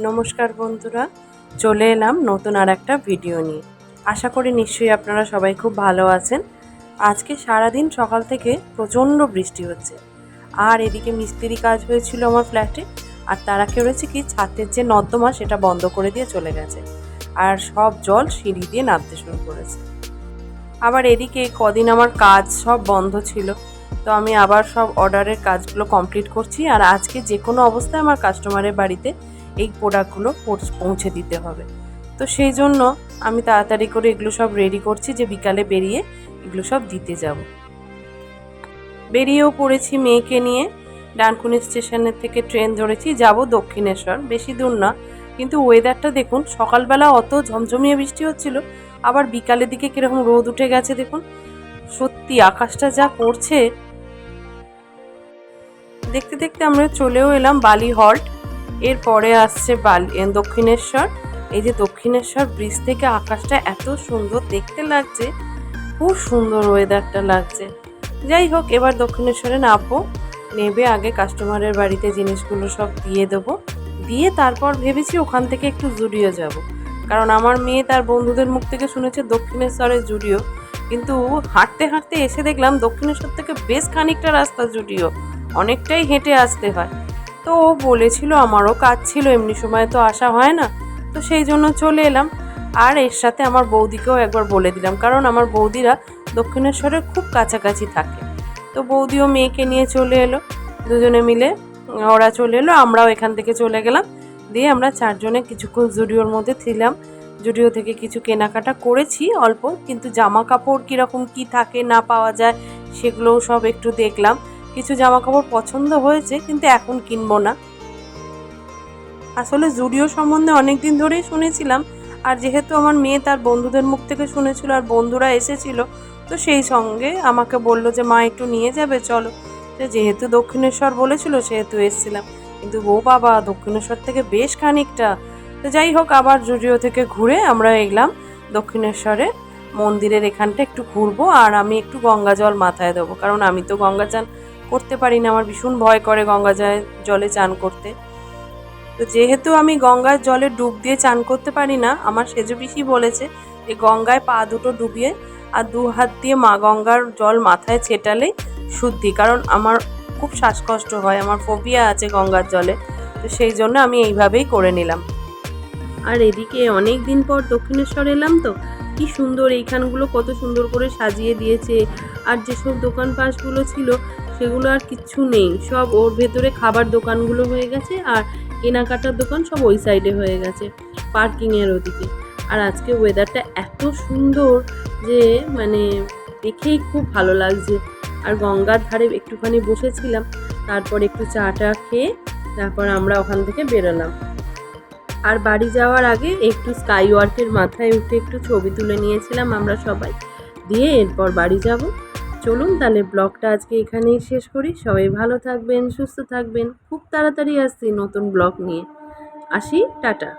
নমস্কার বন্ধুরা, চলে এলাম নতুন আর একটা ভিডিও নিয়ে। আশা করি নিশ্চয়ই আপনারা সবাই খুব ভালো আছেন। আজকে সারাদিন সকাল থেকে প্রচণ্ড বৃষ্টি হচ্ছে, আর এদিকে মিস্ত্রি কাজ হয়েছিল আমার ফ্ল্যাটে, আর তারা করেছে কি ছাদের যে নর্দমা সেটা বন্ধ করে দিয়ে চলে গেছে, আর সব জল সিঁড়ি দিয়ে নামতে শুরু করেছে। আবার এদিকে কদিন আমার কাজ সব বন্ধ ছিল, তো আমি আবার সব অর্ডারের কাজগুলো কমপ্লিট করছি। আর আজকে যে কোনো অবস্থায় আমার কাস্টমারের বাড়িতে এই প্রোডাক্টগুলো পৌঁছে দিতে হবে, তো সেই জন্য আমি তাড়াতাড়ি করে এগুলো সব রেডি করছি যে বিকালে বেরিয়ে এগুলো সব দিতে যাব। বেরিয়েও পড়েছি মেয়েকে নিয়ে। ডানকুনি স্টেশনের থেকে ট্রেন ধরেছি, যাব দক্ষিণেশ্বর, বেশি দূর না। কিন্তু ওয়েদারটা দেখুন, সকালবেলা অত ঝমঝমিয়ে বৃষ্টি হচ্ছিল, আবার বিকালের দিকে কিরকম রোদ উঠে গেছে দেখুন। সত্যি আকাশটা যা করছে। দেখতে দেখতে আমরা চলেও এলাম বালি হল্ট। এরপরে আসছে দক্ষিণেশ্বর। এই যে দক্ষিণেশ্বর ব্রিজ থেকে আকাশটা এত সুন্দর দেখতে লাগছে, খুব সুন্দর ওয়েদারটা লাগছে। যাই হোক, এবার দক্ষিণেশ্বরে নামবো, নেবে আগে কাস্টমারের বাড়িতে জিনিসগুলো সব দিয়ে দেবো, দিয়ে তারপর ভেবেছি ওখান থেকে একটু জুডিও যাব, কারণ আমার মেয়ে তার বন্ধুদের মুখ থেকে শুনেছে দক্ষিণেশ্বরের জুডিও, কিন্তু হাঁটতে হাঁটতে এসে দেখলাম দক্ষিণেশ্বর থেকে বেশ খানিকটা রাস্তা জুডিও, অনেকটাই হেঁটে আসতে হয়। তো ও বলেছিল আমারও কাজ ছিল, এমনি সময় তো আসা হয় না, তো সেই জন্য চলে এলাম। আর এর সাথে আমার বৌদিকেও একবার বলে দিলাম, কারণ আমার বৌদিরা দক্ষিণেশ্বরের খুব কাছাকাছি থাকে। তো বৌদিও মেয়েকে নিয়ে চলে এলো, দুজনে মিলে ওরা চলে এলো, আমরাও এখান থেকে চলে গেলাম। দিয়ে আমরা চারজনে কিছুক্ষণ জুডিওর মধ্যে ছিলাম। জুডিও থেকে কিছু কেনাকাটা করেছি অল্প, কিন্তু জামা কাপড় কীরকম কী থাকে না পাওয়া যায় সেগুলোও সব একটু দেখলাম। কিছু জামা কাপড় পছন্দ হয়েছে, কিন্তু এখন কিনবো না। আসলে জুডিও সম্বন্ধে অনেক দিন ধরেই শুনেছিলাম, আর যেহেতু আমার মেয়ে তার বন্ধুদের মুখ থেকে শুনেছিল আর বন্ধুরা এসেছিল, তো সেই সঙ্গে আমাকে বলল যে মা একটু নিয়ে যাবে চলো। তো যেহেতু দক্ষিণেশ্বর বলেছিল সেহেতু এসেছিলাম, কিন্তু ও বাবা দক্ষিণেশ্বর থেকে বেশ খানিকটা। তো যাই হোক, আবার জুডিও থেকে ঘুরে আমরা এলাম দক্ষিণেশ্বরে মন্দিরের এখানটা একটু ঘুরবো, আর আমি একটু গঙ্গা জল মাথায় দেবো, কারণ আমি তো গঙ্গা চান করতে পারি না, আমার ভীষণ ভয় করে গঙ্গা জলে চান করতে। তো যেহেতু আমি গঙ্গার জলে ডুব দিয়ে চান করতে পারি না, আমার সেজ পিসি বলেছে যে গঙ্গায় পা দুটো ডুবিয়ে আর দু হাত দিয়ে মা গঙ্গার জল মাথায় ছেটালেই শুদ্ধি, কারণ আমার খুব শ্বাসকষ্ট হয়, আমার ফোবিয়া আছে গঙ্গার জলে, তো সেই জন্য আমি এইভাবেই করে নিলাম। আর এদিকে অনেক দিন পর দক্ষিণেশ্বর এলাম, তো কি সুন্দর এইখানগুলো কত সুন্দর করে সাজিয়ে দিয়েছে, আর যেসব দোকান পাশগুলো ছিল সেগুলো আর কিচ্ছু নেই, সব ওর ভেতরে খাবার দোকানগুলো হয়ে গেছে, আর কেনাকাটার দোকান সব ওই সাইডে হয়ে গেছে পার্কিংয়ের ওদিকে। আর আজকে ওয়েদারটা এত সুন্দর যে মানে দেখেই খুব ভালো লাগছে। আর গঙ্গার ধারে একটুখানি বসেছিলাম, তারপর একটু চা খেয়ে তারপর আমরা ওখান থেকে বেরোলাম। আর বাড়ি যাওয়ার আগে একটু স্কাই ওয়ার্কের মাথায় উঠে একটু ছবি তুলে নিয়েছিলাম আমরা সবাই, দিয়ে এরপর বাড়ি যাব। চলুন তাহলে ব্লগটা আজকে এখানেই শেষ করি। সবাই ভালো থাকবেন, সুস্থ থাকবেন, খুব তাড়াতাড়ি আসছি নতুন ব্লগ নিয়ে। আসি, টাটা।